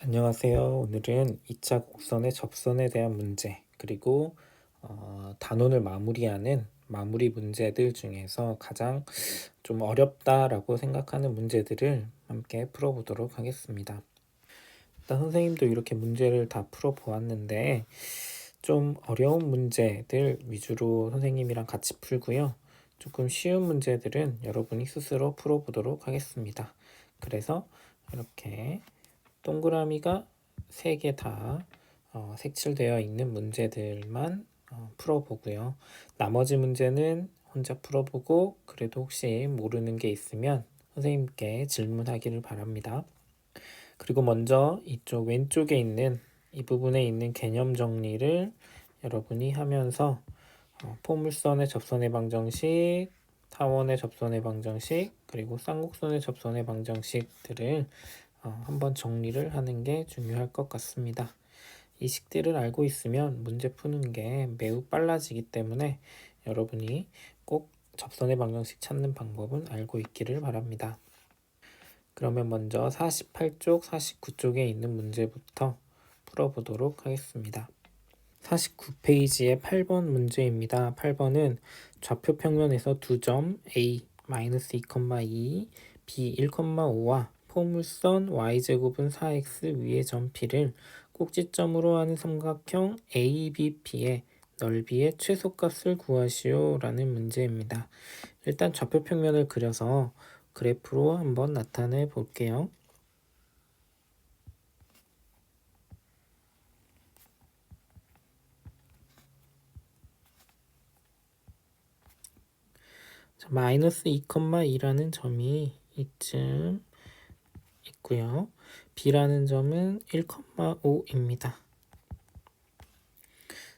안녕하세요. 오늘은 2차 곡선의 접선에 대한 문제, 그리고 단원을 마무리하는 마무리 문제들 중에서 가장 좀 어렵다라고 생각하는 문제들을 함께 풀어보도록 하겠습니다. 일단 선생님도 이렇게 문제를 다 풀어보았는데 좀 어려운 문제들 위주로 선생님이랑 같이 풀고요. 조금 쉬운 문제들은 여러분이 스스로 풀어보도록 하겠습니다. 그래서 이렇게 동그라미가 3개 다 색칠되어 있는 문제들만 풀어보고요. 나머지 문제는 혼자 풀어보고, 그래도 혹시 모르는 게 있으면 선생님께 질문하기를 바랍니다. 그리고 먼저 이쪽 왼쪽에 있는 이 부분에 있는 개념 정리를 여러분이 하면서 포물선의 접선의 방정식, 타원의 접선의 방정식, 그리고 쌍곡선의 접선의 방정식들을 한번 정리를 하는 게 중요할 것 같습니다. 이 식들을 알고 있으면 문제 푸는 게 매우 빨라지기 때문에 여러분이 꼭 접선의 방정식 찾는 방법은 알고 있기를 바랍니다. 그러면 먼저 48쪽, 49쪽에 있는 문제부터 풀어보도록 하겠습니다. 49페이지의 8번 문제입니다. 8번은 좌표 평면에서 두 점 A -2,2, B 1,5와 포물선 y제곱은 4x 위의 점 P를 꼭지점으로 하는 삼각형 ABP의 넓이의 최소값을 구하시오 라는 문제입니다. 일단 좌표 평면을 그려서 그래프로 한번 나타내 볼게요. 자, -2,2라는 점이 이쯤 있고요. B라는 점은 1,5입니다.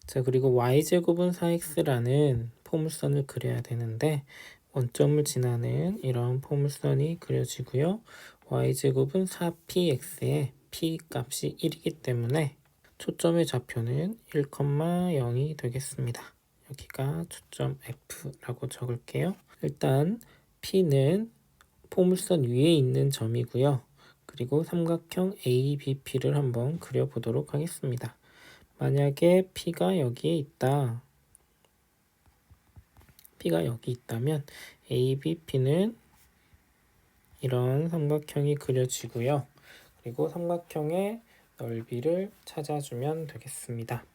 자, 그리고 y제곱은 4x라는 포물선을 그려야 되는데 원점을 지나는 이런 포물선이 그려지고요. y제곱은 4px에 p 값이 1이기 때문에 초점의 좌표는 1,0이 되겠습니다. 여기가 초점 F라고 적을게요. 일단 P는 포물선 위에 있는 점이고요. 그리고 삼각형 ABP를 한번 그려보도록 하겠습니다. 만약에 P가 여기에 있다. P가 여기 있다면 ABP는 이런 삼각형이 그려지고요. 그리고 삼각형의 넓이를 찾아주면 되겠습니다.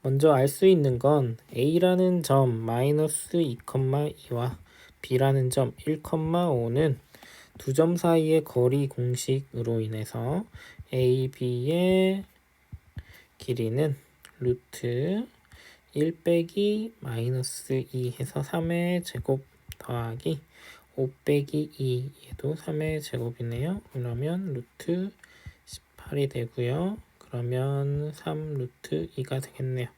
먼저 알 수 있는 건 A라는 점 -2,2와 B라는 점 1,5는 두 점 사이의 거리 공식으로 인해서 AB의 길이는 루트 1 빼기 -2 해서 3의 제곱 더하기 5 빼기 2 얘도 3의 제곱이네요. 그러면 루트 18이 되고요. 그러면 3 루트 2가 되겠네요.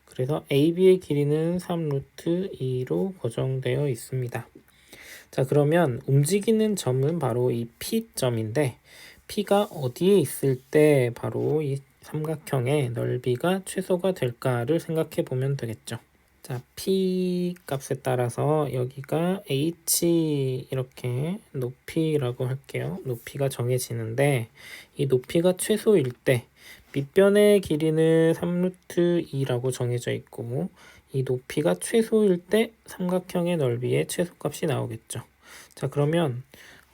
그래서 AB의 길이는 3 루트 2로 고정되어 있습니다. 자, 그러면 움직이는 점은 바로 이 P점인데 P가 어디에 있을 때 바로 이 삼각형의 넓이가 최소가 될까를 생각해 보면 되겠죠. 자, P 값에 따라서 여기가 H 이렇게 높이라고 할게요. 높이가 정해지는데 이 높이가 최소일 때 밑변의 길이는 3루트 2라고 정해져 있고 이 높이가 최소일 때 삼각형의 넓이의 최소값이 나오겠죠. 자, 그러면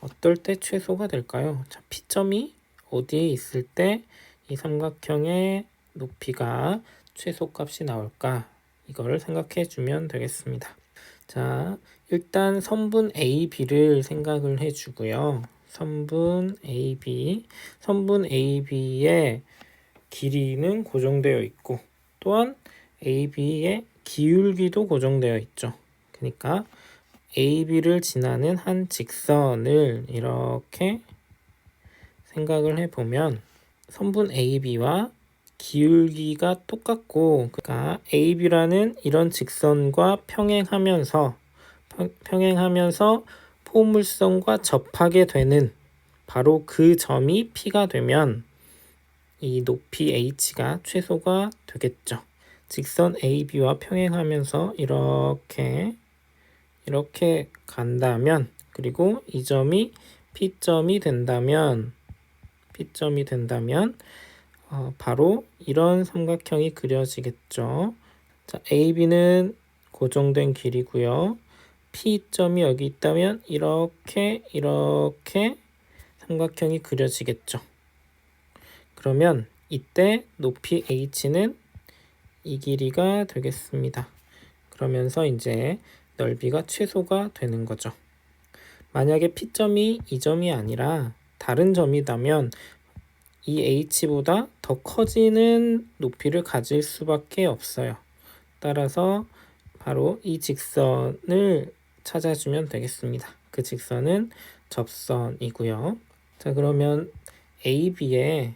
어떨 때 최소가 될까요? 자, P점이 어디에 있을 때 이 삼각형의 높이가 최소값이 나올까? 이거를 생각해 주면 되겠습니다. 자, 일단 선분 AB를 생각을 해 주고요. 선분 AB의 길이는 고정되어 있고 또한 AB의 기울기도 고정되어 있죠. 그러니까 AB를 지나는 한 직선을 이렇게 생각을 해보면 선분 AB와 기울기가 똑같고, 그러니까 AB라는 이런 직선과 평행하면서 포물선과 접하게 되는 바로 그 점이 P가 되면 이 높이 H가 최소가 되겠죠. 직선 AB와 평행하면서 이렇게 간다면, 그리고 이 점이 P점이 된다면 P점이 된다면 바로 이런 삼각형이 그려지겠죠. 자, AB는 고정된 길이고요. P점이 여기 있다면 이렇게 삼각형이 그려지겠죠. 그러면 이때 높이 h는 이 길이가 되겠습니다. 그러면서 이제 넓이가 최소가 되는 거죠. 만약에 P점이 이 점이 아니라 다른 점이라면 이 h보다 더 커지는 높이를 가질 수밖에 없어요. 따라서 바로 이 직선을 찾아주면 되겠습니다. 그 직선은 접선이고요. 자, 그러면 AB의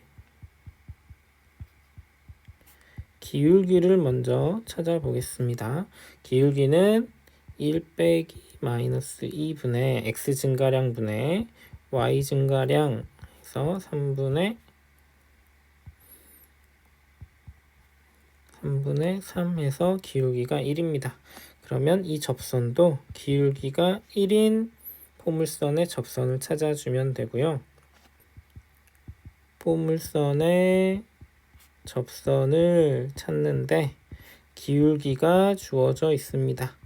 기울기를 먼저 찾아보겠습니다. 기울기는 1 빼기 마이너스 2분의 x 증가량 분의 y 증가량 해서 3분의 3 해서 기울기가 1입니다. 그러면 이 접선도 기울기가 1인 포물선의 접선을 찾아주면 되고요. 포물선의 접선을 찾는데 기울기가 주어져 있습니다.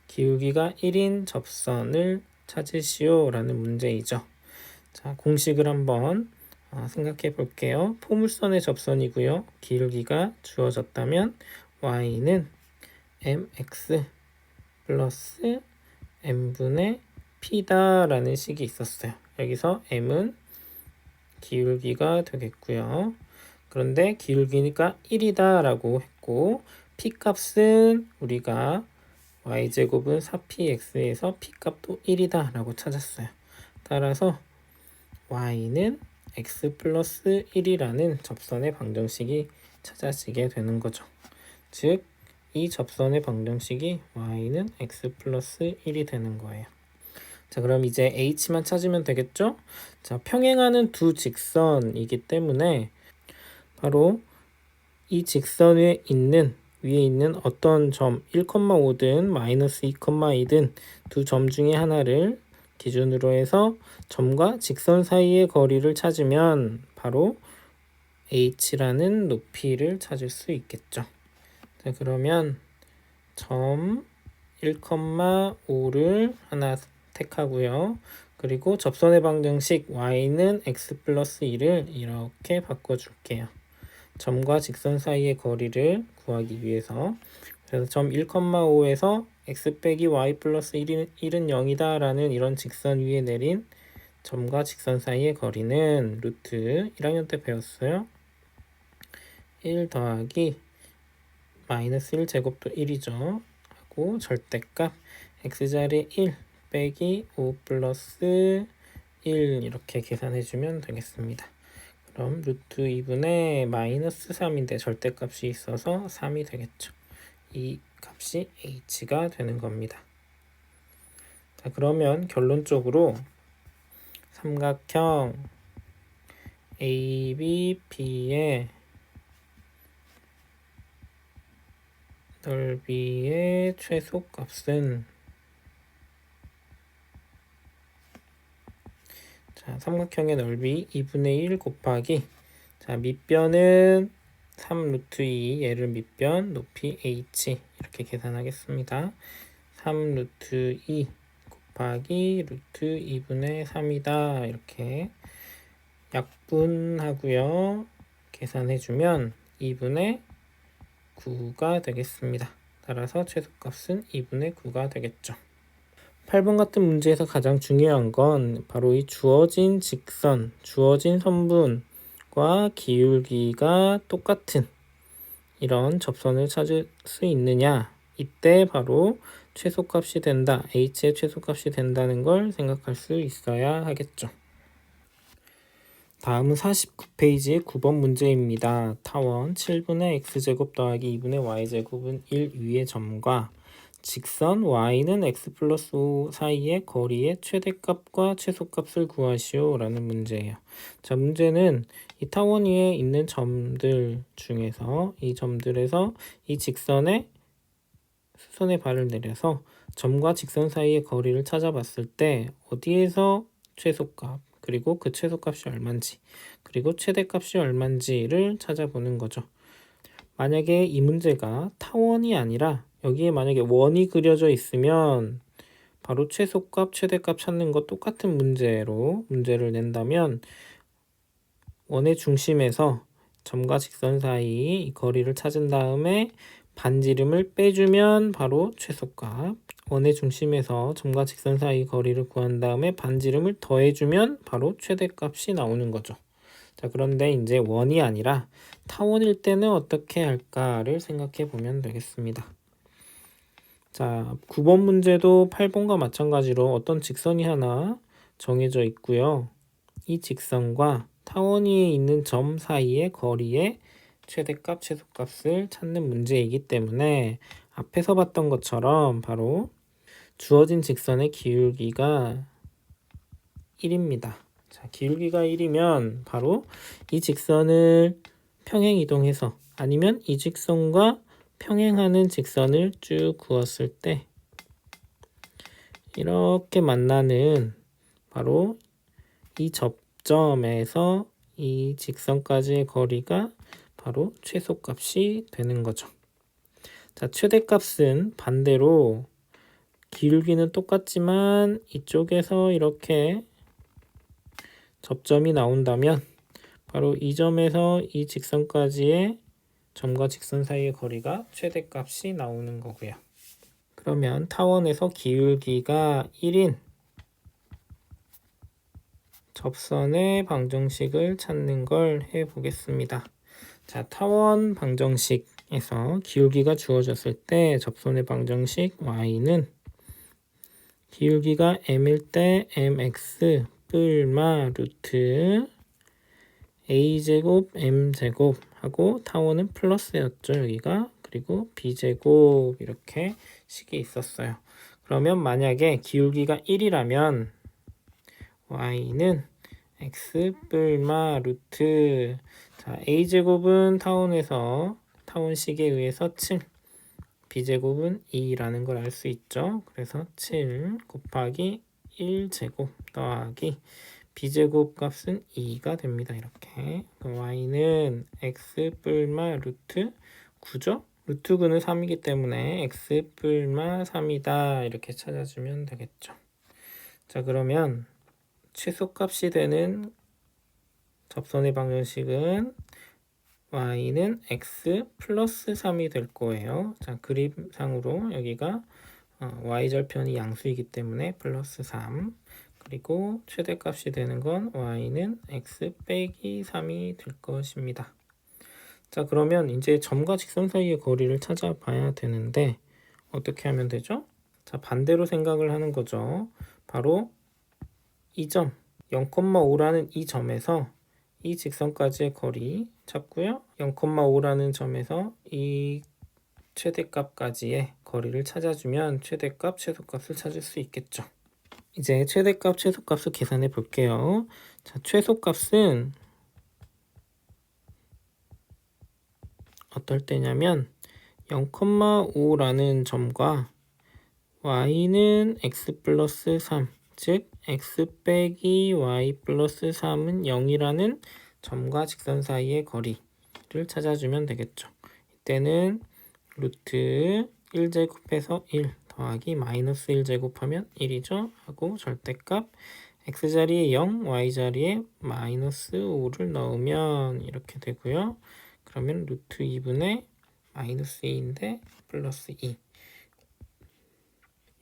기울기가 1인 접선을 찾으시오 라는 문제이죠. 자, 공식을 한번 생각해 볼게요. 포물선의 접선이고요. 기울기가 주어졌다면 y는 mx 플러스 m분의 p다 라는 식이 있었어요. 여기서 m은 기울기가 되겠고요. 그런데 기울기니까 1이다 라고 했고 p 값은 우리가 y제곱은 4px에서 p 값도 1이다 라고 찾았어요. 따라서 y는 x 플러스 1이라는 접선의 방정식이 찾아지게 되는 거죠. 즉, 이 접선의 방정식이 y는 x 플러스 1이 되는 거예요. 자, 그럼 이제 h만 찾으면 되겠죠? 자, 평행하는 두 직선이기 때문에 바로 이 직선 위에 있는 어떤 점 1,5든 마이너스 2,2든 두 점 중에 하나를 기준으로 해서 점과 직선 사이의 거리를 찾으면 바로 h라는 높이를 찾을 수 있겠죠. 자, 그러면 점 1,5를 하나 택하고요. 그리고 접선의 방정식 y는 x 플러스 2를 이렇게 바꿔줄게요. 점과 직선 사이의 거리를 구하기 위해서. 그래서 점 1,5에서 x 빼기 y 플러스 1은 0이다 라는 이런 직선 위에 내린 점과 직선 사이의 거리는 루트 1학년 때 배웠어요. 1 더하기 마이너스 1 제곱도 1이죠. 하고 절대값 x자리 1 빼기 5 플러스 1 이렇게 계산해주면 되겠습니다. 그럼 루트 2분의 마이너스 3인데 절대값이 있어서 3이 되겠죠. 이 값이 h가 되는 겁니다. 자, 그러면 결론적으로 삼각형 ABP의 넓이의 최소값은 자, 삼각형의 넓이 2분의 1 곱하기 자, 밑변은 3 루트 2 얘를 밑변 높이 h 이렇게 계산하겠습니다. 3 루트 2 곱하기 루트 2분의 3이다 이렇게 약분하고요. 계산해주면 2분의 9가 되겠습니다. 따라서 최소값은 2분의 9가 되겠죠. 8번 같은 문제에서 가장 중요한 건 바로 이 주어진 직선, 주어진 선분과 기울기가 똑같은 이런 접선을 찾을 수 있느냐. 이때 바로 최소값이 된다, h의 최소값이 된다는 걸 생각할 수 있어야 하겠죠. 다음은 49페이지의 9번 문제입니다. 타원 7분의 x제곱 더하기 2분의 y제곱은 1 위의 점과 직선 y는 x 플러스 5 사이의 거리의 최대값과 최소값을 구하시오 라는 문제예요. 자, 문제는 이 타원 위에 있는 점들 중에서 이 점들에서 이 직선에 수선의 발을 내려서 점과 직선 사이의 거리를 찾아봤을 때 어디에서 최소값 그리고 그 최소값이 얼마인지, 그리고 최대값이 얼마인지를 찾아보는 거죠. 만약에 이 문제가 타원이 아니라 여기에 만약에 원이 그려져 있으면 바로 최소값, 최대값 찾는 거 똑같은 문제로 문제를 낸다면 원의 중심에서 점과 직선 사이 이 거리를 찾은 다음에 반지름을 빼주면 바로 최소값, 원의 중심에서 점과 직선 사이 거리를 구한 다음에 반지름을 더해주면 바로 최대값이 나오는 거죠. 자, 그런데 이제 원이 아니라 타원일 때는 어떻게 할까를 생각해 보면 되겠습니다. 자, 9번 문제도 8번과 마찬가지로 어떤 직선이 하나 정해져 있고요. 이 직선과 타원 위에 있는 점 사이의 거리의 최대값, 최소값을 찾는 문제이기 때문에 앞에서 봤던 것처럼 바로 주어진 직선의 기울기가 1입니다. 자, 기울기가 1이면 바로 이 직선을 평행 이동해서 아니면 이 직선과 평행하는 직선을 쭉 그었을 때 이렇게 만나는 바로 이 접점에서 이 직선까지의 거리가 바로 최소값이 되는 거죠. 자, 최대값은 반대로 기울기는 똑같지만 이쪽에서 이렇게 접점이 나온다면 바로 이 점에서 이 직선까지의 점과 직선 사이의 거리가 최대값이 나오는 거고요. 그러면 타원에서 기울기가 1인 접선의 방정식을 찾는 걸 해보겠습니다. 자, 타원 방정식에서 기울기가 주어졌을 때 접선의 방정식 y는 기울기가 m일 때 mx 뿔마 루트 a제곱 m제곱 하고 타원은 플러스였죠, 여기가. 그리고 b제곱 이렇게 식이 있었어요. 그러면 만약에 기울기가 1이라면 y는 x 뿔마 루트, 자, a제곱은 타원에서 타원식에 의해서 7, b제곱은 2라는 걸 알 수 있죠. 그래서 7 곱하기 1제곱 더하기 b제곱 값은 2가 됩니다. 이렇게 y는 x 뿔마 루트 9죠. 루트 9는 3이기 때문에 x 뿔마 3이다 이렇게 찾아주면 되겠죠. 자, 그러면 최소값이 되는 접선의 방정식은 y는 x 플러스 3이 될 거예요. 자, 그림상으로 여기가 y절편이 양수이기 때문에 플러스 3, 그리고 최대값이 되는 건 y는 x 빼기 3이 될 것입니다. 자, 그러면 이제 점과 직선 사이의 거리를 찾아봐야 되는데 어떻게 하면 되죠? 자, 반대로 생각을 하는 거죠. 바로 이 점 0,5라는 이 점에서 이 직선까지의 거리 찾고요. 0,5라는 점에서 이 최대값까지의 거리를 찾아주면 최대값, 최소값을 찾을 수 있겠죠. 이제 최대값, 최소값을 계산해 볼게요. 자, 최소값은 어떨 때냐면 0,5라는 점과 y는 x 플러스 3, 즉 x 빼기 y 플러스 3은 0이라는 점과 직선 사이의 거리를 찾아주면 되겠죠. 이때는 루트 1제곱해서 1 더하기 마이너스 1제곱하면 1이죠. 하고 절대값 x자리에 0, y자리에 마이너스 5를 넣으면 이렇게 되고요. 그러면 루트 2분의 마이너스 2인데 플러스 2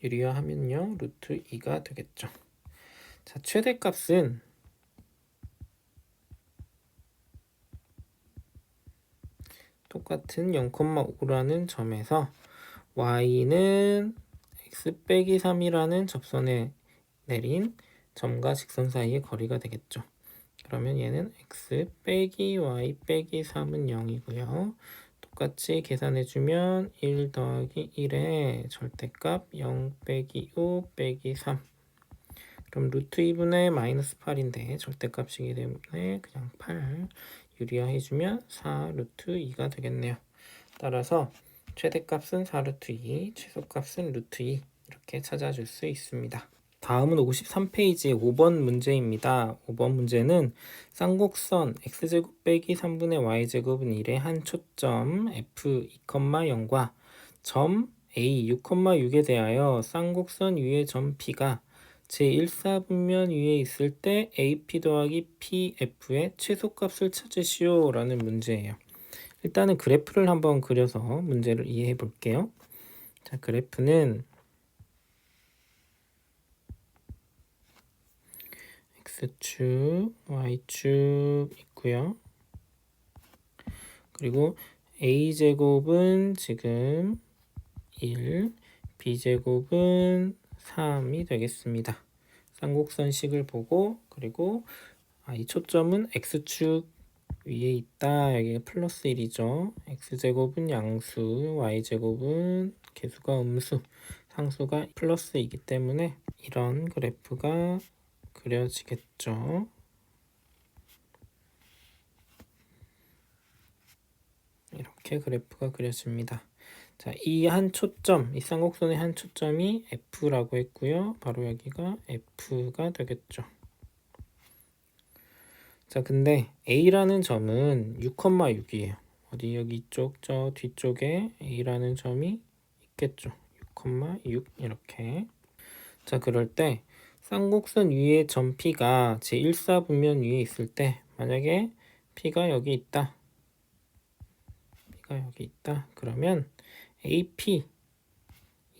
유리화하면요 루트 2가 되겠죠. 자, 최대값은 똑같은 0,5라는 점에서 y는 x 빼기 3이라는 접선에 내린 점과 직선 사이의 거리가 되겠죠. 그러면 얘는 x 빼기 y 빼기 3은 0이고요. 똑같이 계산해주면 1 더하기 1의 절대값 0 빼기 5 빼기 3. 그럼 루트 2분의 마이너스 8인데 절대값이기 때문에 그냥 8 유리화해주면 4 루트 2가 되겠네요. 따라서 최대값은 4 루트 2, 최소값은 루트 2 이렇게 찾아줄 수 있습니다. 다음은 53페이지의 5번 문제입니다. 5번 문제는 쌍곡선 x제곱 빼기 3분의 y제곱은 1의 한 초점 f 2,0과 점 a 6,6에 대하여 쌍곡선 위의 점 P가 제1사분면 위에 있을 때 AP 더하기 PF의 최소값을 찾으시오 라는 문제예요. 일단은 그래프를 한번 그려서 문제를 이해해 볼게요. 자, 그래프는 X축, Y축 있고요. 그리고 A제곱은 지금 1, B제곱은 3이 되겠습니다. 쌍곡선식을 보고, 그리고 이 초점은 X축 위에 있다. 여기가 플러스 1이죠. X제곱은 양수, Y제곱은 개수가 음수, 상수가 플러스이기 때문에 이런 그래프가 그려지겠죠. 이렇게 그래프가 그려집니다. 자, 이 한 초점, 이 쌍곡선의 한 초점이 F라고 했고요. 바로 여기가 F가 되겠죠. 자, 근데 A라는 점은 6,6이에요. 어디 여기 이쪽 저 뒤쪽에 A라는 점이 있겠죠. 6,6 이렇게. 자, 그럴 때 쌍곡선 위에 점 P가 제1사분면 위에 있을 때 만약에 P가 여기 있다. P가 여기 있다. 그러면 AP 이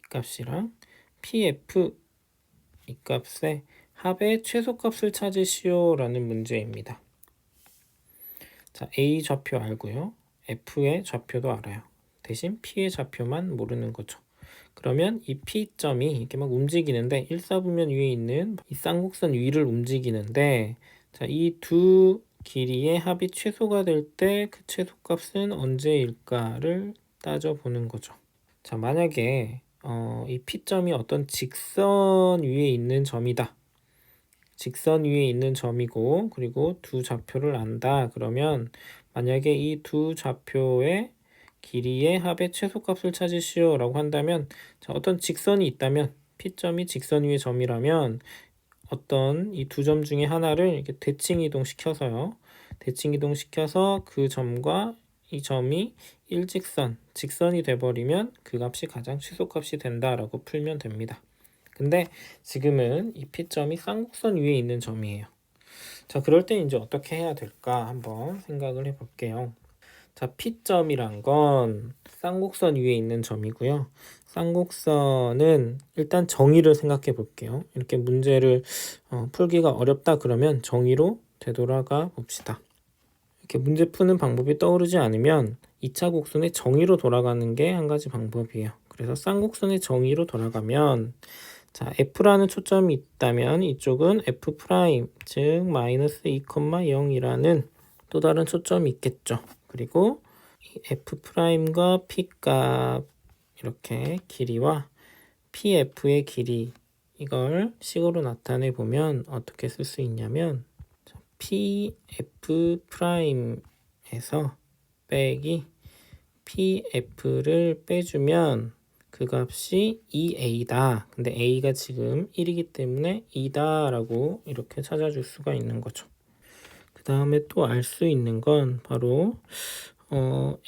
값이랑 PF 이 값의 합의 최소값을 찾으시오 라는 문제입니다. 자, A 좌표 알고요. F의 좌표도 알아요. 대신 P의 좌표만 모르는 거죠. 그러면 이 P점이 이렇게 막 움직이는데 1사분면 위에 있는 이 쌍곡선 위를 움직이는데 자, 이 두 길이의 합이 최소가 될 때 그 최소값은 언제일까를 따져보는 거죠. 자, 만약에 이 P점이 어떤 직선 위에 있는 점이다. 직선 위에 있는 점이고 그리고 두 좌표를 안다. 그러면 만약에 이 두 좌표의 길이의 합의 최소값을 찾으시오 라고 한다면 자, 어떤 직선이 있다면 P점이 직선 위의 점이라면 어떤 이 두 점 중에 하나를 이렇게 대칭 이동시켜서요. 대칭 이동시켜서 그 점과 이 점이 일직선, 직선이 돼버리면 그 값이 가장 최소값이 된다라고 풀면 됩니다. 근데 지금은 이 P점이 쌍곡선 위에 있는 점이에요. 자, 그럴 때 이제 어떻게 해야 될까 한번 생각을 해볼게요. 자, P점이란 건 쌍곡선 위에 있는 점이고요. 쌍곡선은 일단 정의를 생각해 볼게요. 이렇게 문제를 풀기가 어렵다 그러면 정의로 되돌아가 봅시다. 이렇게 문제 푸는 방법이 떠오르지 않으면 2차 곡선의 정의로 돌아가는 게 한 가지 방법이에요. 그래서 쌍곡선의 정의로 돌아가면 자, F라는 초점이 있다면 이쪽은 F', 즉 마이너스 2,0이라는 또 다른 초점이 있겠죠. 그리고 F'과 P값 이렇게 길이와 PF의 길이 이걸 식으로 나타내 보면 어떻게 쓸 수 있냐면 PF'에서 빼기 PF를 빼주면 그 값이 2A다. 근데 A가 지금 1이기 때문에 2다 라고 이렇게 찾아줄 수가 있는 거죠. 그 다음에 또 알 수 있는 건 바로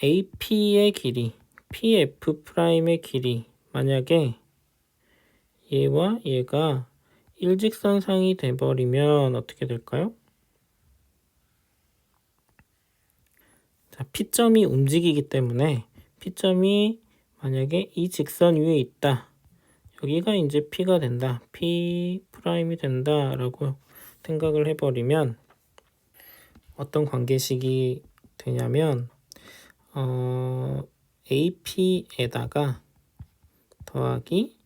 AP의 길이, PF'의 길이 만약에 얘와 얘가 일직선상이 돼버리면 어떻게 될까요? 자, P점이 움직이기 때문에 P점이 만약에 이 직선 위에 있다. 여기가 이제 P가 된다. P'이 된다 라고 생각을 해버리면 어떤 관계식이 되냐면 AP에다가 더하기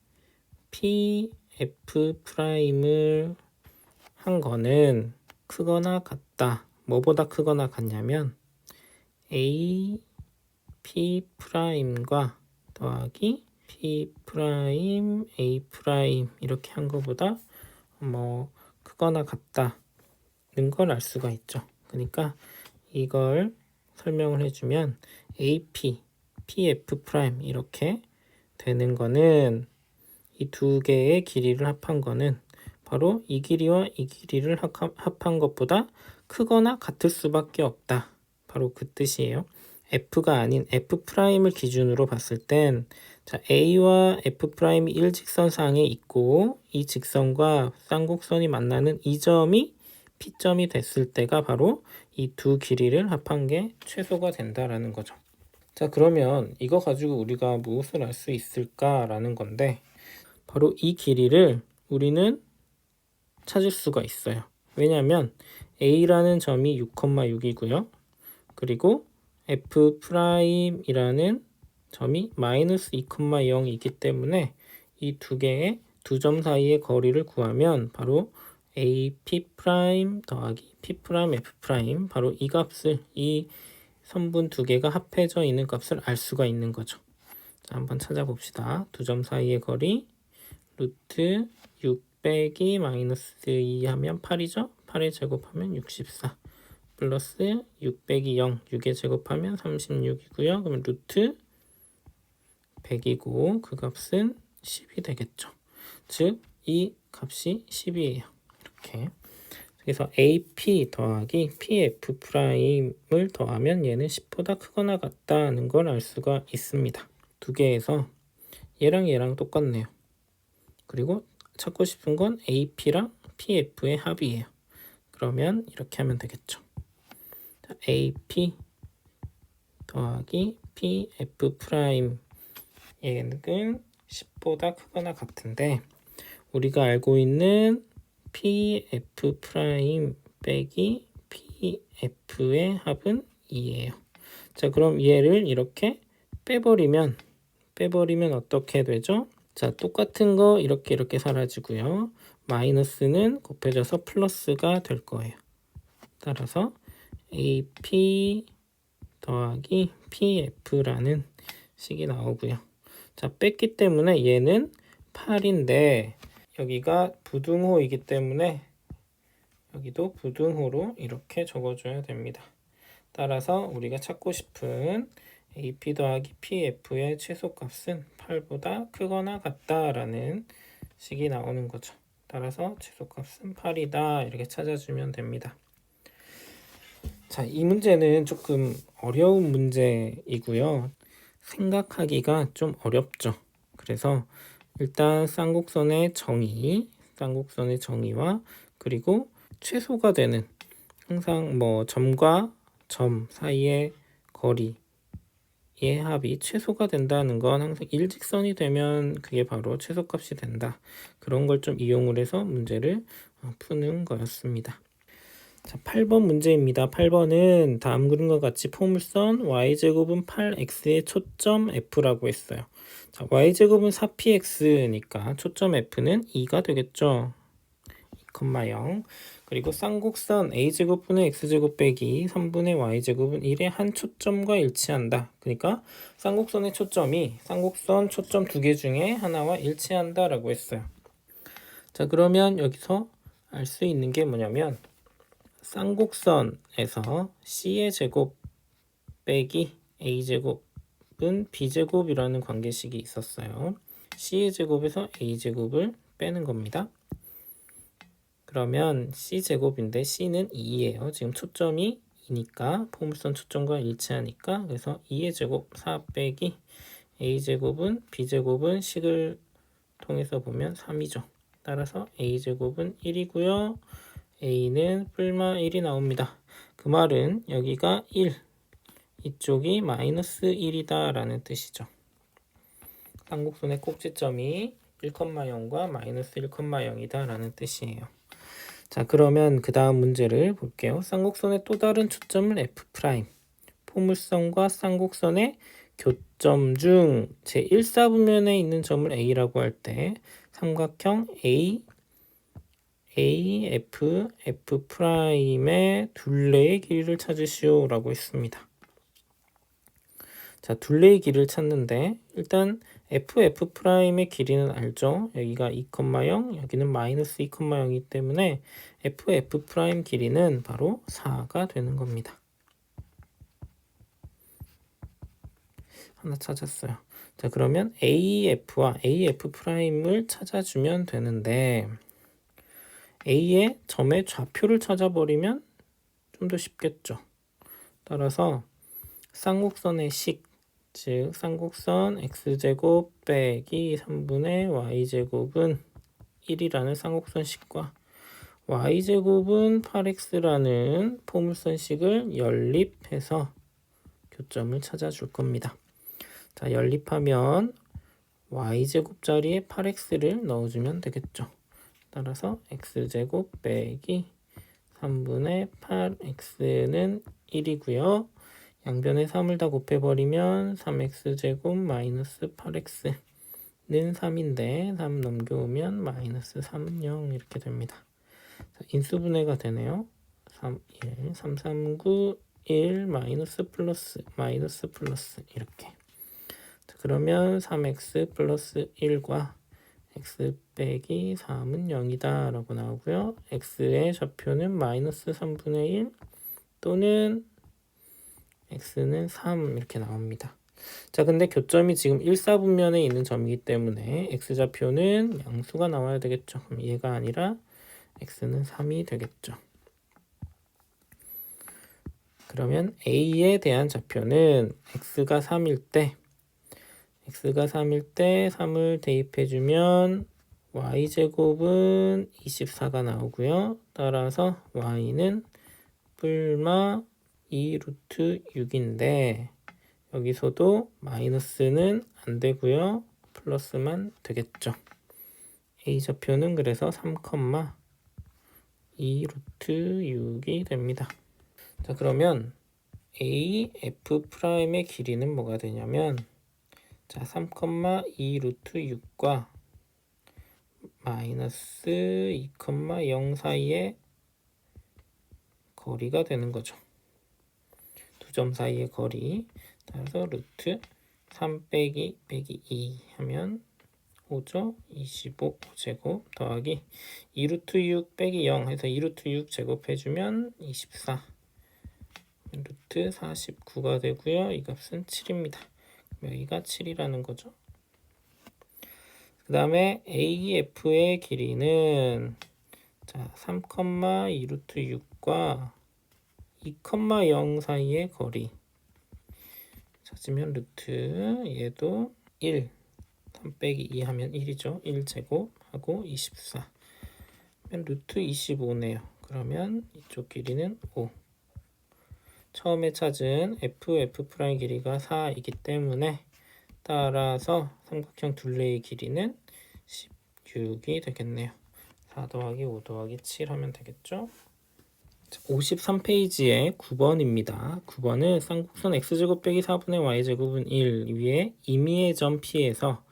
PF'을 한 거는 크거나 같다. 뭐보다 크거나 같냐면 AP'과 더하기 P', A' 이렇게 한 거보다 뭐 크거나 같다는 걸 알 수가 있죠. 그러니까 이걸 설명을 해주면 AP, PF' 이렇게 되는 거는 이 두 개의 길이를 합한 거는 바로 이 길이와 이 길이를 합한 것보다 크거나 같을 수밖에 없다. 바로 그 뜻이에요. F가 아닌 F'을 기준으로 봤을 땐 자, A와 F'이 일직선상에 있고 이 직선과 쌍곡선이 만나는 이 점이 P점이 됐을 때가 바로 이 두 길이를 합한 게 최소가 된다라는 거죠. 자, 그러면 이거 가지고 우리가 무엇을 알 수 있을까라는 건데 바로 이 길이를 우리는 찾을 수가 있어요. 왜냐하면 A라는 점이 6,6이고요. 그리고 F'이라는 점이 마이너스 2,0이기 때문에 이 두 개의 두 점 사이의 거리를 구하면 바로 AP' 더하기 P', F' 바로 이 값을 이 선분 두 개가 합해져 있는 값을 알 수가 있는 거죠. 자, 한번 찾아봅시다. 두 점 사이의 거리 루트 6 빼기 마이너스 2 하면 8이죠. 8에 제곱하면 64 플러스 6 빼기 0 6에 제곱하면 36이고요. 그러면 루트 100이고 그 값은 10이 되겠죠. 즉 이 값이 10이에요. 이렇게. 그래서 AP 더하기 PF'을 더하면 얘는 10보다 크거나 같다는 걸 알 수가 있습니다. 두 개에서 얘랑 얘랑 똑같네요. 그리고 찾고 싶은 건 AP랑 PF의 합이에요. 그러면 이렇게 하면 되겠죠. 자, AP 더하기 PF' 얘는 10보다 크거나 같은데 우리가 알고 있는 PF' 빼기 PF의 합은 2예요. 자, 그럼 얘를 이렇게 빼버리면 어떻게 되죠? 자, 똑같은 거 이렇게 사라지고요. 마이너스는 곱해져서 플러스가 될 거예요. 따라서 AP 더하기 PF라는 식이 나오고요. 자, 뺐기 때문에 얘는 8인데 여기가 부등호이기 때문에 여기도 부등호로 이렇게 적어줘야 됩니다. 따라서 우리가 찾고 싶은 AP 더하기 PF의 최소값은 8보다 크거나 같다라는 식이 나오는 거죠. 따라서 최소값은 8이다 이렇게 찾아주면 됩니다. 자, 이 문제는 조금 어려운 문제이고요. 생각하기가 좀 어렵죠. 그래서 일단 쌍곡선의 정의와 그리고 최소가 되는 항상 뭐 점과 점 사이의 거리의 합이 최소가 된다는 건 항상 일직선이 되면 그게 바로 최소값이 된다. 그런 걸 좀 이용을 해서 문제를 푸는 거였습니다. 자, 8번 문제입니다. 8번은 다음 그림과 같이 포물선 y제곱은 8x의 초점 f라고 했어요. 자, y제곱은 4px니까 초점 f는 2가 되겠죠. 2,0. 그리고 쌍곡선 a제곱분의 x제곱 빼기 3분의 y제곱은 1의 한 초점과 일치한다. 그러니까 쌍곡선의 초점이 쌍곡선 초점 두 개 중에 하나와 일치한다 라고 했어요. 자, 그러면 여기서 알 수 있는 게 뭐냐면 쌍곡선에서 c의 제곱 빼기 a제곱은 b제곱이라는 관계식이 있었어요. c의 제곱에서 a제곱을 빼는 겁니다. 그러면 c제곱인데 c는 2예요. 지금 초점이 2니까 포물선 초점과 일치하니까 그래서 2의 제곱 4 빼기 a제곱은 b제곱은 식을 통해서 보면 3이죠. 따라서 a제곱은 1이고요. a는 뿔마 1이 나옵니다. 그 말은 여기가 1, 이쪽이 마이너스 1이다 라는 뜻이죠. 쌍곡선의 꼭지점이 1,0과 마이너스 1,0이다 라는 뜻이에요. 자, 그러면 그 다음 문제를 볼게요. 쌍곡선의 또 다른 초점을 F', 포물선과 쌍곡선의 교점 중 제1사분면에 있는 점을 A라고 할 때 삼각형 AF, F'의 둘레의 길이를 찾으시오 라고 했습니다. 자, 둘레의 길이를 찾는데 일단 F'의 길이는 알죠? 여기가 2,0, 여기는 마이너스 2,0이기 때문에 F' 길이는 바로 4가 되는 겁니다. 하나 찾았어요. 자, 그러면 AF와 AF'을 찾아주면 되는데 A의 점의 좌표를 찾아버리면 좀 더 쉽겠죠. 따라서 쌍곡선의 식, 즉 쌍곡선 x제곱 빼기 3분의 y제곱은 1이라는 쌍곡선 식과 y제곱은 8x라는 포물선 식을 연립해서 교점을 찾아줄 겁니다. 자, 연립하면 y제곱 자리에 8x를 넣어주면 되겠죠. 따라서 x제곱 빼기 3분의 8x는 1이고요. 양변에 3을 다 곱해버리면 3x제곱 마이너스 8x는 3인데 3 넘겨오면 마이너스 3, 0 이렇게 됩니다. 자, 인수분해가 되네요. 3, 1, 3, 3, 9, 1 마이너스 플러스 이렇게. 자, 그러면 3x 플러스 1과 x 빼기 3은 0이다 라고 나오고요. x의 좌표는 마이너스 3분의 1 또는 x는 3 이렇게 나옵니다. 자, 근데 교점이 지금 1사분면에 있는 점이기 때문에 x좌표는 양수가 나와야 되겠죠. 그럼 얘가 아니라 x는 3이 되겠죠. 그러면 a에 대한 좌표는 x가 3일 때 3을 대입해주면 y제곱은 24가 나오고요. 따라서 y는 뿔마 2 루트 6인데 여기서도 마이너스는 안 되고요. 플러스만 되겠죠. a좌표는 그래서 3,2 루트 6이 됩니다. 자, 그러면 a f'의 길이는 뭐가 되냐면 자, 3,2 루트 6과 마이너스 2,0 사이의 거리가 되는 거죠. 두 점 사이의 거리. 따라서 루트 3 빼기 2 하면 5죠. 25 제곱 더하기 2 루트 6 빼기 0 해서 2 루트 6 제곱해주면 24 루트 49가 되고요. 이 값은 7입니다. 여기가 7이라는 거죠. 그 다음에 AF의 길이는 자 3,2 루트 6과 2,0 사이의 거리 찾으면 루트 얘도 1 3 빼기 2 하면 1이죠. 1제곱 하고 24 루트 25네요. 그러면 이쪽 길이는 5 처음에 찾은 F' 길이가 4이기 때문에 따라서 삼각형 둘레의 길이는 16이 되겠네요. 4 더하기 5 더하기 7 하면 되겠죠. 53페이지에 9번입니다. 9번은 쌍곡선 x제곱 빼기 4분의 y제곱은 1 위에 임의의 점 P에서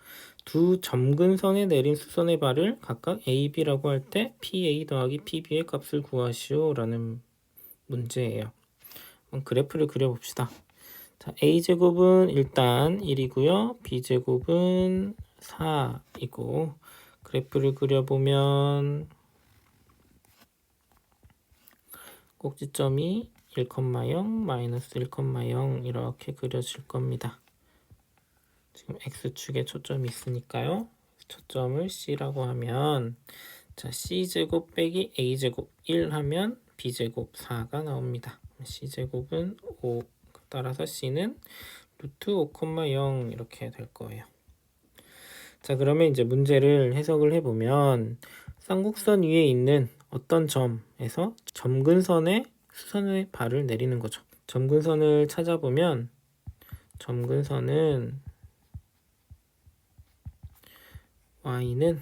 두 점근선에 내린 수선의 발을 각각 A, B라고 할 때 PA 더하기 PB의 값을 구하시오 라는 문제예요. 그래프를 그려봅시다. 자, A제곱은 일단 1이고요. B제곱은 4이고 그래프를 그려보면 꼭지점이 1,0, 마이너스 1,0 이렇게 그려질 겁니다. 지금 X축에 초점이 있으니까요. 초점을 C라고 하면 자, C제곱 빼기 A제곱 1 하면 B제곱 4가 나옵니다. C제곱은 5 따라서 C는 루트 5,0 이렇게 될 거예요. 자, 그러면 이제 문제를 해석을 해보면 쌍곡선 위에 있는 어떤 점에서 점근선에 수선의 발을 내리는 거죠. 점근선을 찾아보면 점근선은 y는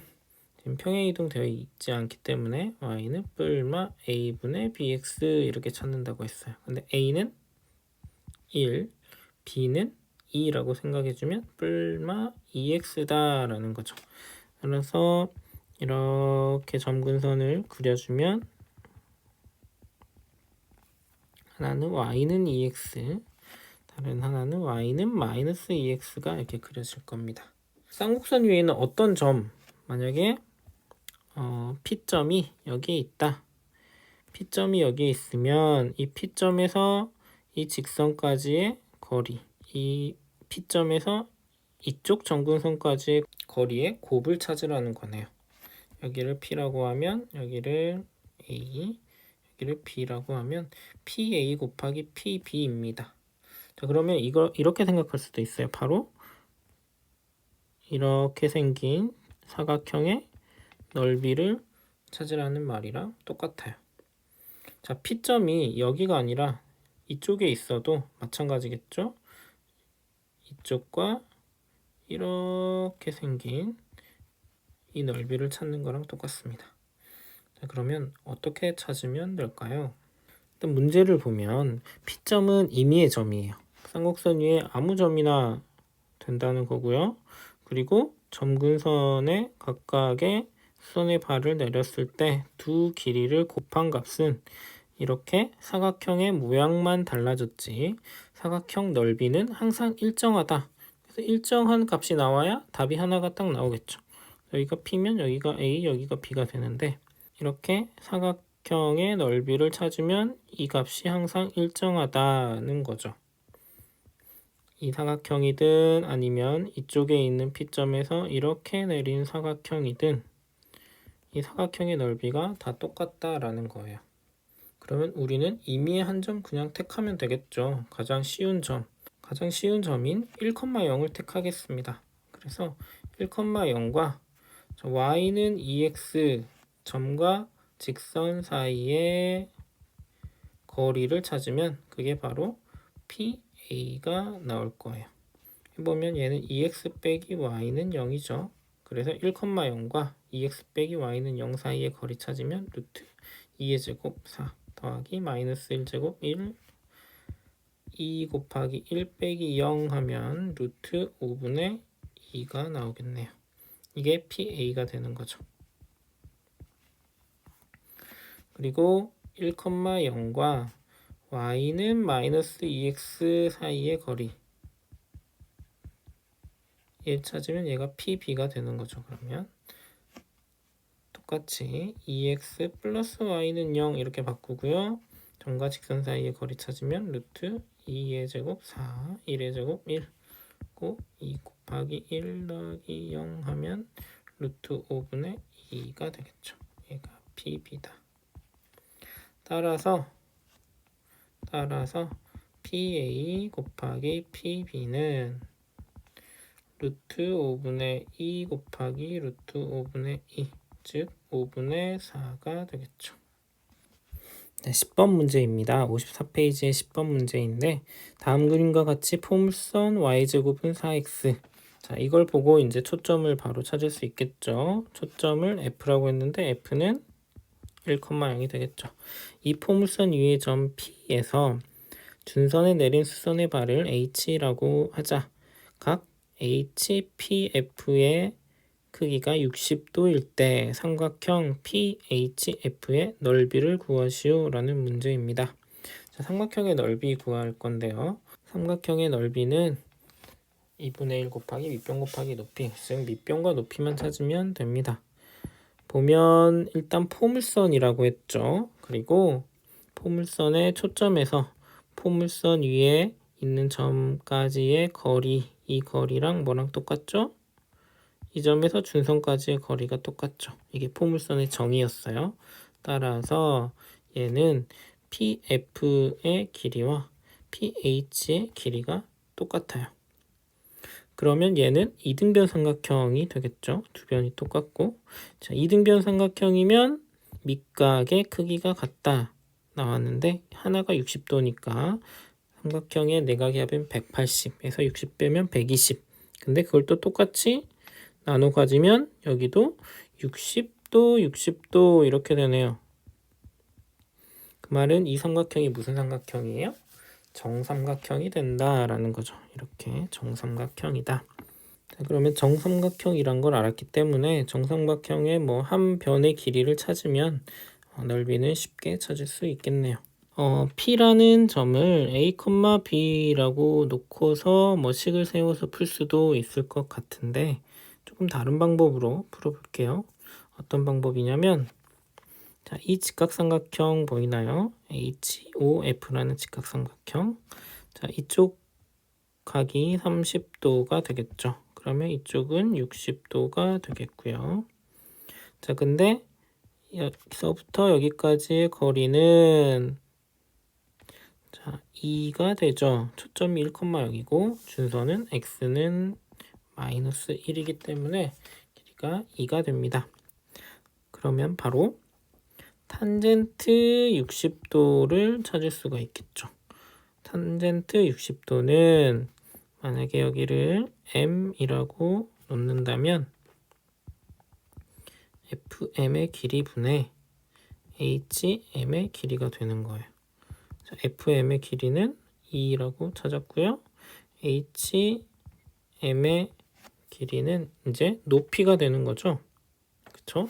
지금 평행이동 되어 있지 않기 때문에 y는 뿔마 a분의 bx 이렇게 찾는다고 했어요. 근데 a는 1, b는 2라고 생각해주면 뿔마 2x다 라는 거죠. 그래서 이렇게 점근선을 그려주면 하나는 y는 2x 다른 하나는 y는 마이너스 2x가 이렇게 그려질 겁니다. 쌍곡선 위에 있는 어떤 점 만약에 P점이 여기에 있다. P점이 여기에 있으면 이 P점에서 이 직선까지의 거리 이 P점에서 이쪽 점근선까지의 거리의 곱을 찾으라는 거네요. 여기를 P라고 하면 여기를 A, 여기를 B라고 하면 PA 곱하기 PB입니다. 자, 그러면 이걸 이렇게 생각할 수도 있어요. 바로 이렇게 생긴 사각형의 넓이를 찾으라는 말이랑 똑같아요. 자, P점이 여기가 아니라 이쪽에 있어도 마찬가지겠죠? 이쪽과 이렇게 생긴 이 넓이를 찾는 거랑 똑같습니다. 자, 그러면 어떻게 찾으면 될까요? 일단 문제를 보면 P점은 임의의 점이에요. 쌍곡선 위에 아무 점이나 된다는 거고요. 그리고 점근선의 각각의 수선의 발을 내렸을 때 두 길이를 곱한 값은 이렇게 사각형의 모양만 달라졌지 사각형 넓이는 항상 일정하다. 그래서 일정한 값이 나와야 답이 하나가 딱 나오겠죠. 여기가 P면 여기가 A, 여기가 B가 되는데 이렇게 사각형의 넓이를 찾으면 이 값이 항상 일정하다는 거죠. 이 사각형이든 아니면 이쪽에 있는 P점에서 이렇게 내린 사각형이든 이 사각형의 넓이가 다 똑같다라는 거예요. 그러면 우리는 임의의 한 점 그냥 택하면 되겠죠. 가장 쉬운 점인 1,0을 택하겠습니다. 그래서 1,0과 y는 2x 점과 직선 사이의 거리를 찾으면 그게 바로 PA가 나올 거예요. 해보면 얘는 2x 빼기 y는 0이죠. 그래서 1,0과 2x 빼기 y는 0 사이의 거리 찾으면 루트 2의 제곱 4 더하기 마이너스 1제곱 1 2 곱하기 1 빼기 0 하면 루트 5분의 2가 나오겠네요. 이게 PA가 되는 거죠. 그리고 1,0과 y는 마이너스 2x 사이의 거리 얘 찾으면 얘가 PB가 되는 거죠. 그러면 똑같이 2x 플러스 y는 0 이렇게 바꾸고요. 점과 직선 사이의 거리 찾으면 루트 2의 제곱 4 1의 제곱 1 2 곱하기 1 더하기 0 하면 루트 5분의 2가 되겠죠. 얘가 PB다. 따라서 PA 곱하기 PB는 루트 5분의 2 곱하기 루트 5분의 2 즉 5분의 4가 되겠죠. 네, 10번 문제입니다. 54페이지의 10번 문제인데 다음 그림과 같이 포물선 y제곱은 4x 자, 이걸 보고 이제 초점을 바로 찾을 수 있겠죠. 초점을 F라고 했는데 F는 1,0이 되겠죠. 이 포물선 위의 점 P에서 준선에 내린 수선의 발을 H라고 하자. 각 HPF의 크기가 60도일 때 삼각형 PHF의 넓이를 구하시오 라는 문제입니다. 자, 삼각형의 넓이 구할 건데요. 삼각형의 넓이는 2분의 1 곱하기 밑변 곱하기 높이 즉 밑변과 높이만 찾으면 됩니다. 보면 일단 포물선이라고 했죠. 그리고 포물선의 초점에서 포물선 위에 있는 점까지의 거리 이 거리랑 뭐랑 똑같죠? 이 점에서 준선까지의 거리가 똑같죠. 이게 포물선의 정의였어요. 따라서 얘는 PF의 길이와 PH의 길이가 똑같아요. 그러면 얘는 이등변 삼각형이 되겠죠. 두 변이 똑같고 자, 이등변 삼각형이면 밑각의 크기가 같다 나왔는데 하나가 60도니까 삼각형의 내각의 합은 180에서 60 빼면 120 근데 그걸 또 똑같이 나눠 가지면 여기도 60도 60도 이렇게 되네요. 그 말은 이 삼각형이 무슨 삼각형이에요? 정삼각형이 된다라는 거죠. 이렇게 정삼각형이다. 자, 그러면 정삼각형이란 걸 알았기 때문에 정삼각형의 뭐 한 변의 길이를 찾으면 넓이는 쉽게 찾을 수 있겠네요. P라는 점을 A, B라고 놓고서 뭐 식을 세워서 풀 수도 있을 것 같은데 조금 다른 방법으로 풀어볼게요. 어떤 방법이냐면 자, 이 직각삼각형 보이나요? HOF라는 직각삼각형. 자, 이쪽 각이 30도가 되겠죠. 그러면 이쪽은 60도가 되겠고요. 자, 근데 여기서부터 여기까지의 거리는 자 2가 되죠. 초점이 1,0이고 준선은 x는 마이너스 1이기 때문에 길이가 2가 됩니다. 그러면 바로 탄젠트 60도를 찾을 수가 있겠죠. 탄젠트 60도는 만약에 여기를 m이라고 놓는다면 fm의 길이 분의 hm의 길이가 되는 거예요. 자, fm의 길이는 2라고 찾았고요. hm의 길이는 이제 높이가 되는 거죠. 그쵸?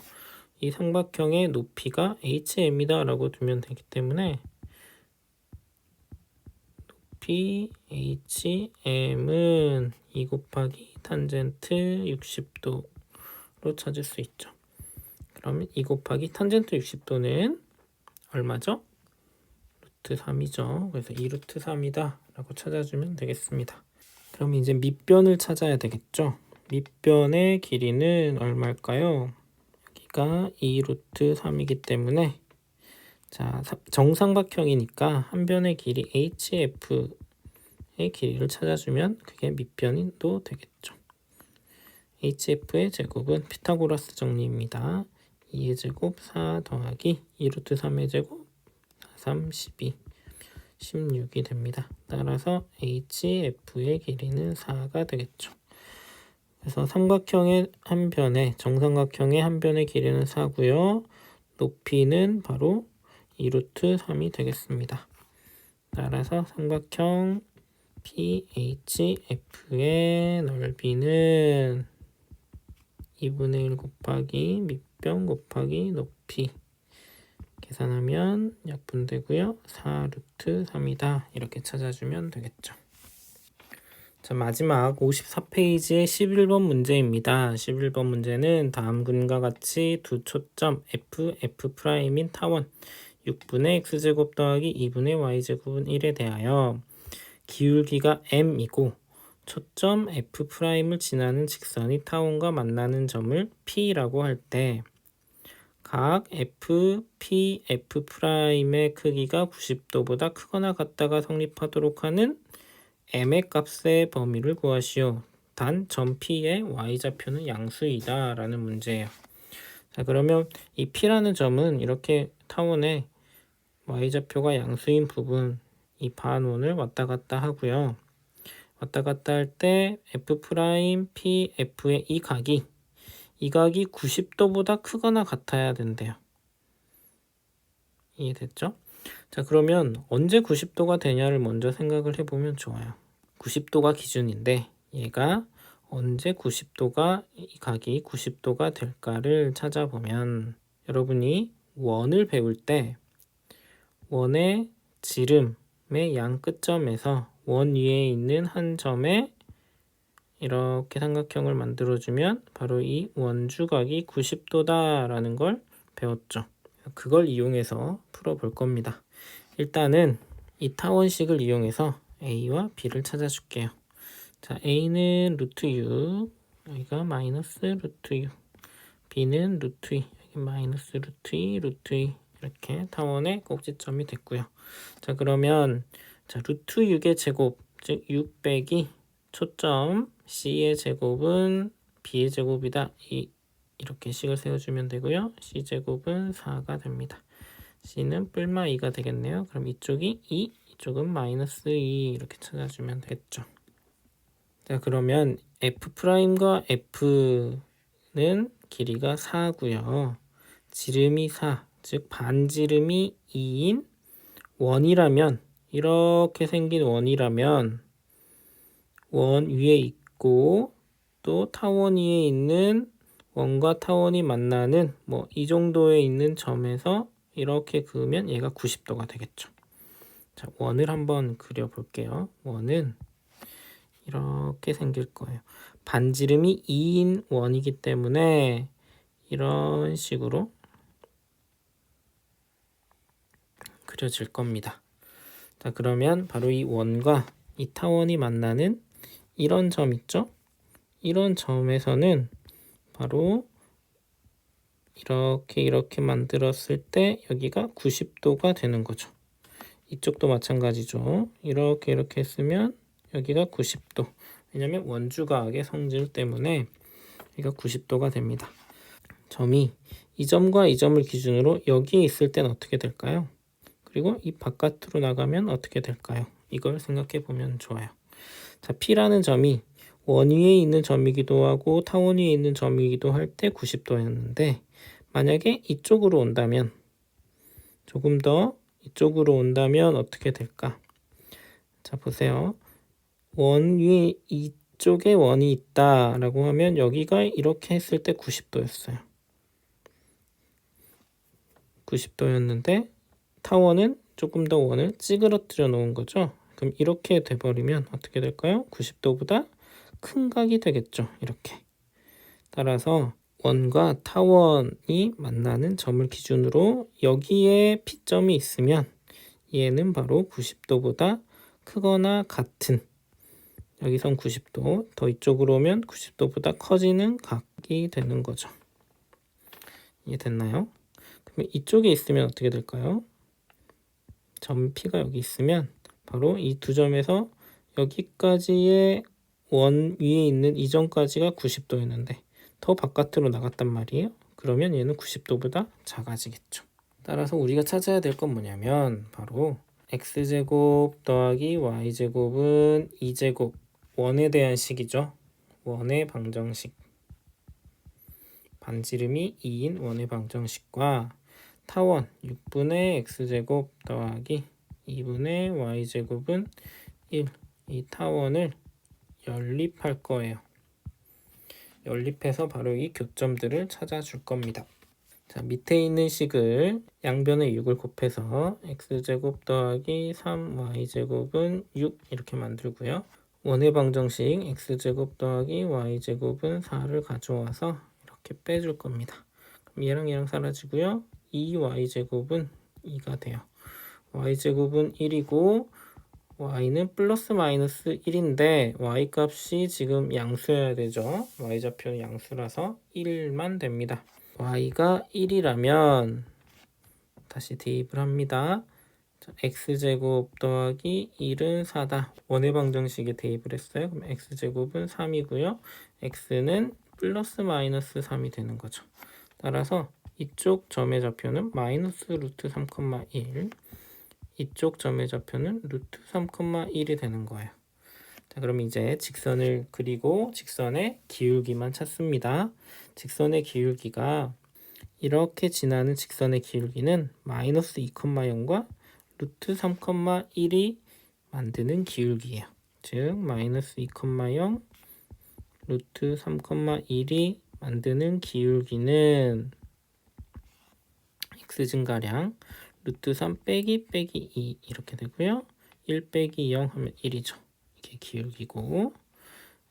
이 삼각형의 높이가 hm이다 라고 두면 되기 때문에 높이 hm은 2 곱하기 탄젠트 60도로 찾을 수 있죠. 그러면 2 곱하기 탄젠트 60도는 얼마죠? 루트 3이죠. 그래서 2루트 3이다 라고 찾아주면 되겠습니다. 그럼 이제 밑변을 찾아야 되겠죠. 밑변의 길이는 얼마일까요? 여기가 2루트 3이기 때문에 자 정삼각형이니까 한 변의 길이 hf의 길이를 찾아주면 그게 밑변도 되겠죠. hf의 제곱은 피타고라스 정리입니다. 2의 제곱 4 더하기 2루트 3의 제곱 4, 3, 12 16이 됩니다. 따라서 hf의 길이는 4가 되겠죠. 그래서 삼각형의 한 변의 정삼각형의 한 변의 길이는 4고요. 높이는 바로 2루트 3이 되겠습니다. 따라서 삼각형 PHF의 넓이는 2분의 1 곱하기 밑변 곱하기 높이 계산하면 약분되고요. 4루트 3이다. 이렇게 찾아주면 되겠죠. 자, 마지막 54페이지의 11번 문제입니다. 11번 문제는 다음 그림과 같이 두 초점 F, F'인 타원 6분의 X제곱 더하기 2분의 Y제곱은 1에 대하여 기울기가 M이고 초점 F'을 지나는 직선이 타원과 만나는 점을 P라고 할 때 각 F, P, F'의 크기가 90도보다 크거나 같다가 성립하도록 하는 m의 값의 범위를 구하시오. 단 점 P의 y좌표는 양수이다 라는 문제예요. 자, 그러면 이 P라는 점은 이렇게 타원의 y좌표가 양수인 부분 이 반원을 왔다 갔다 하고요. 왔다 갔다 할 때 F', P, F의 이 각이 90도보다 크거나 같아야 된대요. 이해됐죠? 자, 그러면 언제 90도가 되냐를 먼저 생각을 해보면 좋아요. 90도가 기준인데 얘가 언제 90도가 이 각이 90도가 될까를 찾아보면 여러분이 원을 배울 때 원의 지름의 양 끝점에서 원 위에 있는 한 점에 이렇게 삼각형을 만들어주면 바로 이 원주각이 90도다 라는 걸 배웠죠. 그걸 이용해서 풀어볼 겁니다. 일단은 이 타원식을 이용해서 A와 B를 찾아줄게요. 자, A는 루트 6, 여기가 마이너스 루트 6, B는 루트 2, 여기 마이너스 루트 2, 루트 2 이렇게 타원의 꼭지점이 됐고요. 자, 그러면 자 루트 6의 제곱, 즉 6 빼기 초점 C의 제곱은 B의 제곱이다. 이렇게 식을 세워주면 되고요. C제곱은 4가 됩니다. C는 뿔마 2가 되겠네요. 그럼 이쪽이 2, 이쪽은 마이너스 2 이렇게 찾아주면 되겠죠. 자, 그러면 F'과 F는 길이가 4고요. 지름이 4, 즉 반지름이 2인 원이라면 이렇게 생긴 원이라면 원 위에 있고 또 타원 위에 있는 원과 타원이 만나는 뭐 이 정도에 있는 점에서 이렇게 그으면 얘가 90도가 되겠죠. 자, 원을 한번 그려볼게요. 원은 이렇게 생길 거예요. 반지름이 2인 원이기 때문에 이런 식으로 그려질 겁니다. 자, 그러면 바로 이 원과 이 타원이 만나는 이런 점 있죠? 이런 점에서는 바로 이렇게 만들었을 때 여기가 90도가 되는 거죠. 이쪽도 마찬가지죠. 이렇게 했으면 여기가 90도. 왜냐면 원주각의 성질 때문에 여기가 90도가 됩니다. 점이 이 점과 이 점을 기준으로 여기에 있을 때는 어떻게 될까요? 그리고 이 바깥으로 나가면 어떻게 될까요? 이걸 생각해 보면 좋아요. 자, P라는 점이 원 위에 있는 점이기도 하고 타원 위에 있는 점이기도 할 때 90도였는데 만약에 이쪽으로 온다면 조금 더 이쪽으로 온다면 어떻게 될까? 자, 보세요. 원 위에 이쪽에 원이 있다 라고 하면 여기가 이렇게 했을 때 90도였어요. 90도였는데 타원은 조금 더 원을 찌그러뜨려 놓은 거죠. 그럼 이렇게 돼버리면 어떻게 될까요? 90도보다 큰 각이 되겠죠. 이렇게. 따라서 원과 타원이 만나는 점을 기준으로 여기에 P점이 있으면 얘는 바로 90도보다 크거나 같은, 여기선 90도, 더 이쪽으로 오면 90도보다 커지는 각이 되는 거죠. 이해됐나요? 그러면 이쪽에 있으면 어떻게 될까요? 점 P가 여기 있으면 바로 이 두 점에서 여기까지의 원 위에 있는 이 점까지가 90도였는데 더 바깥으로 나갔단 말이에요. 그러면 얘는 90도보다 작아지겠죠. 따라서 우리가 찾아야 될 건 뭐냐면 바로 x제곱 더하기 y제곱은 2제곱, 원에 대한 식이죠. 원의 방정식, 반지름이 2인 원의 방정식과 타원 6분의 x제곱 더하기 2분의 y제곱은 1, 이 타원을 연립할 거예요. 연립해서 바로 이 교점들을 찾아줄 겁니다. 자, 밑에 있는 식을 양변에 6을 곱해서 x제곱 더하기 3y제곱은 6 이렇게 만들고요. 원의 방정식 x제곱 더하기 y제곱은 4를 가져와서 이렇게 빼줄 겁니다. 그럼 얘랑 사라지고요. 2y제곱은 2가 돼요. y제곱은 1이고 y는 플러스 마이너스 1인데 y 값이 지금 양수여야 되죠. y좌표는 양수라서 1만 됩니다. y가 1이라면 다시 대입을 합니다. 자, x제곱 더하기 1은 4다. 원의 방정식에 대입을 했어요. 그럼 x제곱은 3이고요. x는 플러스 마이너스 3이 되는 거죠. 따라서 이쪽 점의 좌표는 마이너스 루트 3,1, 이쪽 점의 좌표는 루트 3,1이 되는 거예요. 자, 그럼 이제 직선을 그리고 직선의 기울기만 찾습니다. 직선의 기울기가 이렇게 지나는 직선의 기울기는 마이너스 2,0과 루트 3,1이 만드는 기울기예요. 즉 마이너스 2,0 루트 3,1이 만드는 기울기는 x 증가량 루트 3 빼기 2 이렇게 되고요. 1 빼기 0 하면 1이죠. 이게 기울기고,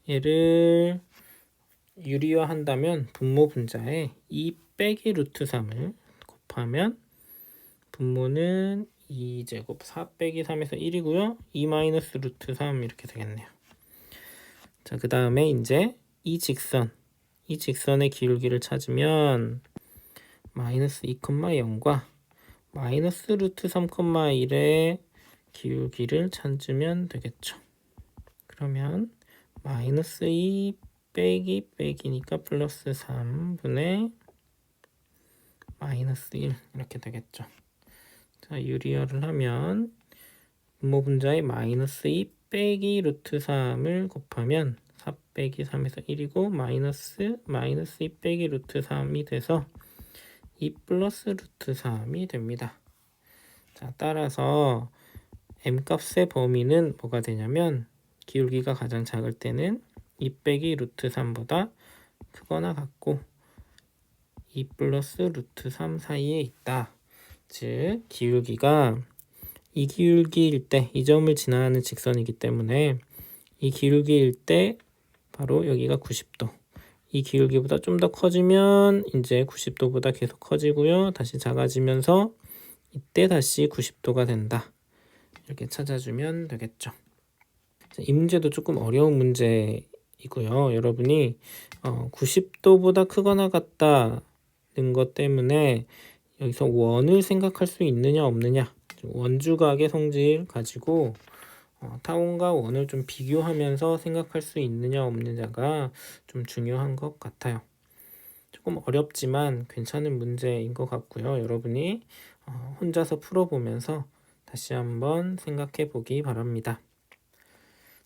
얘를 유리화한다면 분모 분자에 2 빼기 루트 3을 곱하면 분모는 2제곱 4 빼기 3에서 1이고요. 2 마이너스 루트 3 이렇게 되겠네요. 자, 그 다음에 이제 이 직선의 기울기를 찾으면 마이너스 2,0과 마이너스 루트 3,1의 기울기를 찾으면 되겠죠. 그러면 마이너스 2 빼기 빼기니까 플러스 3분의 마이너스 1 이렇게 되겠죠. 자, 유리화를 하면 분모 분자에 마이너스 2 빼기 루트 3을 곱하면 4 빼기 3에서 1이고 마이너스 2 빼기 루트 3이 돼서 2 플러스 루트 3이 됩니다. 자, 따라서 m값의 범위는 뭐가 되냐면 기울기가 가장 작을 때는 2 빼기 루트 3보다 크거나 같고 2 플러스 루트 3 사이에 있다. 즉 기울기가 이 기울기일 때, 이 점을 지나는 직선이기 때문에 이 기울기일 때 바로 여기가 90도. 이 기울기보다 좀 더 커지면 이제 90도보다 계속 커지고요. 다시 작아지면서 이때 다시 90도가 된다. 이렇게 찾아주면 되겠죠. 이 문제도 조금 어려운 문제이고요. 여러분이 90도보다 크거나 같다 것 때문에 여기서 원을 생각할 수 있느냐 없느냐, 원주각의 성질 가지고 타원과 원을 좀 비교하면서 생각할 수 있느냐 없느냐가 좀 중요한 것 같아요. 조금 어렵지만 괜찮은 문제인 것 같고요. 여러분이 혼자서 풀어보면서 다시 한번 생각해 보기 바랍니다.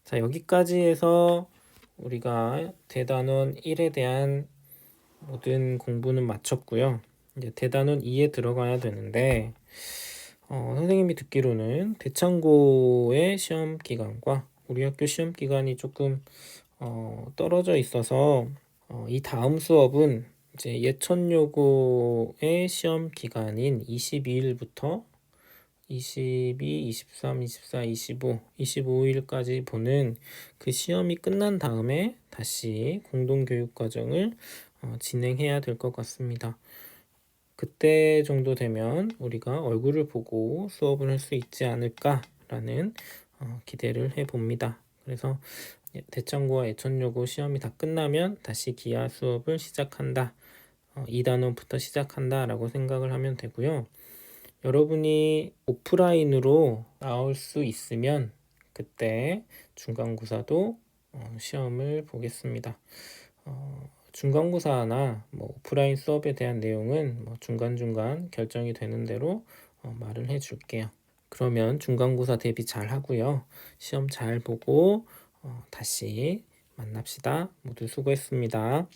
자, 여기까지 해서 우리가 대단원 1에 대한 모든 공부는 마쳤고요. 이제 대단원 2에 들어가야 되는데 선생님이 듣기로는 대창고의 시험 기간과 우리 학교 시험 기간이 조금 떨어져 있어서 이 다음 수업은 이제 예천여고의 시험 기간인 22일부터 22, 23, 24, 25, 25일까지 보는 그 시험이 끝난 다음에 다시 공동교육과정을 진행해야 될 것 같습니다. 그때 정도 되면 우리가 얼굴을 보고 수업을 할 수 있지 않을까라는 기대를 해봅니다. 그래서 대창고와 예천여고 시험이 다 끝나면 다시 기하 수업을 시작한다. 2단원부터 시작한다 라고 생각을 하면 되고요. 여러분이 오프라인으로 나올 수 있으면 그때 중간고사도 시험을 보겠습니다. 중간고사나 오프라인 수업에 대한 내용은 중간중간 결정이 되는 대로 말을 해줄게요. 그러면 중간고사 대비 잘 하고요. 시험 잘 보고 다시 만납시다. 모두 수고했습니다.